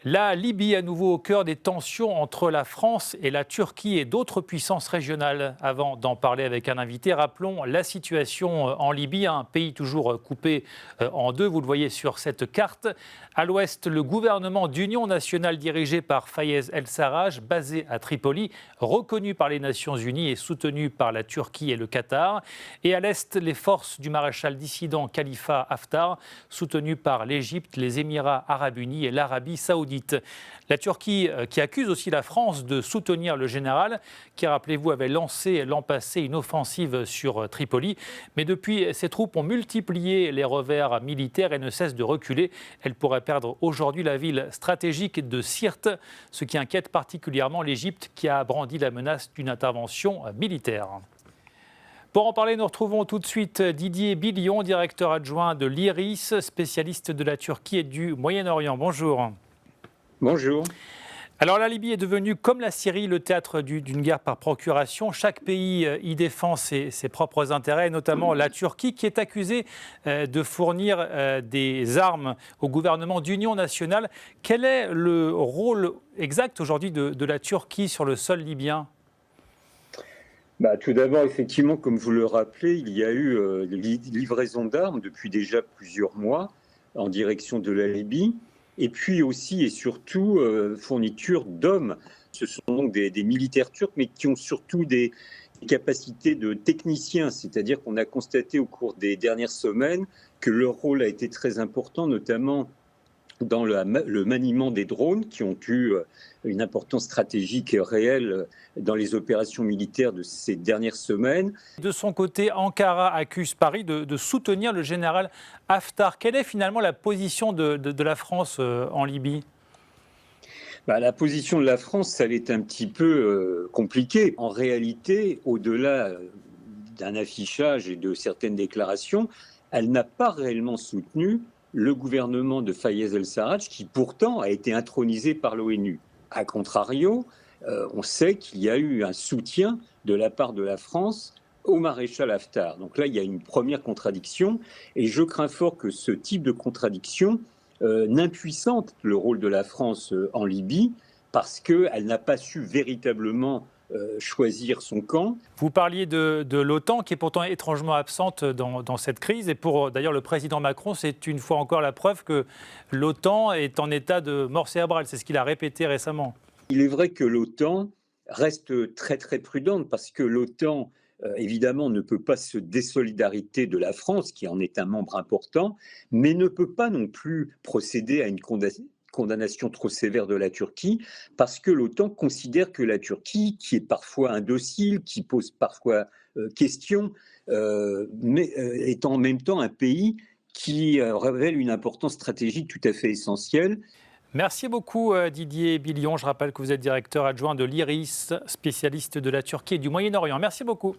La Libye à nouveau au cœur des tensions entre la France et la Turquie et d'autres puissances régionales. Avant d'en parler avec un invité, rappelons la situation en Libye, un pays toujours coupé en deux, vous le voyez sur cette carte. À l'ouest, le gouvernement d'union nationale dirigé par Fayez El-Sarraj, basé à Tripoli, reconnu par les Nations Unies et soutenu par la Turquie et le Qatar. Et à l'est, les forces du maréchal dissident Khalifa Haftar, soutenues par l'Égypte, les Émirats arabes unis et l'Arabie saoudite. La Turquie qui accuse aussi la France de soutenir le général qui, rappelez-vous, avait lancé l'an passé une offensive sur Tripoli. Mais depuis, ses troupes ont multiplié les revers militaires et ne cessent de reculer. Elle pourrait perdre aujourd'hui la ville stratégique de Sirte, ce qui inquiète particulièrement l'Égypte qui a brandi la menace d'une intervention militaire. Pour en parler, nous retrouvons tout de suite Didier Billion, directeur adjoint de l'IRIS, spécialiste de la Turquie et du Moyen-Orient. Bonjour. Bonjour. Alors la Libye est devenue, comme la Syrie, le théâtre d'une guerre par procuration. Chaque pays y défend ses propres intérêts, notamment la Turquie, qui est accusée de fournir des armes au gouvernement d'union nationale. Quel est le rôle exact aujourd'hui de la Turquie sur le sol libyen ? Tout d'abord, effectivement, comme vous le rappelez, il y a eu livraison d'armes depuis déjà plusieurs mois en direction de la Libye. Et puis aussi et surtout fourniture d'hommes. Ce sont donc des militaires turcs, mais qui ont surtout des capacités de techniciens. C'est-à-dire qu'on a constaté au cours des dernières semaines que leur rôle a été très important, notamment dans le maniement des drones, qui ont eu une importance stratégique réelle dans les opérations militaires de ces dernières semaines. De son côté, Ankara accuse Paris de soutenir le général Haftar. Quelle est finalement la position de la France en Libye ? La position de la France, elle est un petit peu compliquée. En réalité, au-delà d'un affichage et de certaines déclarations, elle n'a pas réellement soutenu le gouvernement de Fayez El-Sarraj, qui pourtant a été intronisé par l'ONU. A contrario, on sait qu'il y a eu un soutien de la part de la France au maréchal Haftar. Donc là, il y a une première contradiction, et je crains fort que ce type de contradiction n'impuissante le rôle de la France en Libye, parce qu'elle n'a pas su véritablement choisir son camp. Vous parliez de l'OTAN qui est pourtant étrangement absente dans cette crise. Et pour d'ailleurs le président Macron, c'est une fois encore la preuve que l'OTAN est en état de mort cérébrale. C'est ce qu'il a répété récemment. Il est vrai que l'OTAN reste très très prudente parce que l'OTAN, évidemment, ne peut pas se désolidarité de la France, qui en est un membre important, mais ne peut pas non plus procéder à une condamnation trop sévère de la Turquie, parce que l'OTAN considère que la Turquie, qui est parfois indocile, qui pose parfois question, mais est en même temps un pays qui révèle une importance stratégique tout à fait essentielle. Merci beaucoup Didier Billion. Je rappelle que vous êtes directeur adjoint de l'IRIS, spécialiste de la Turquie et du Moyen-Orient. Merci beaucoup.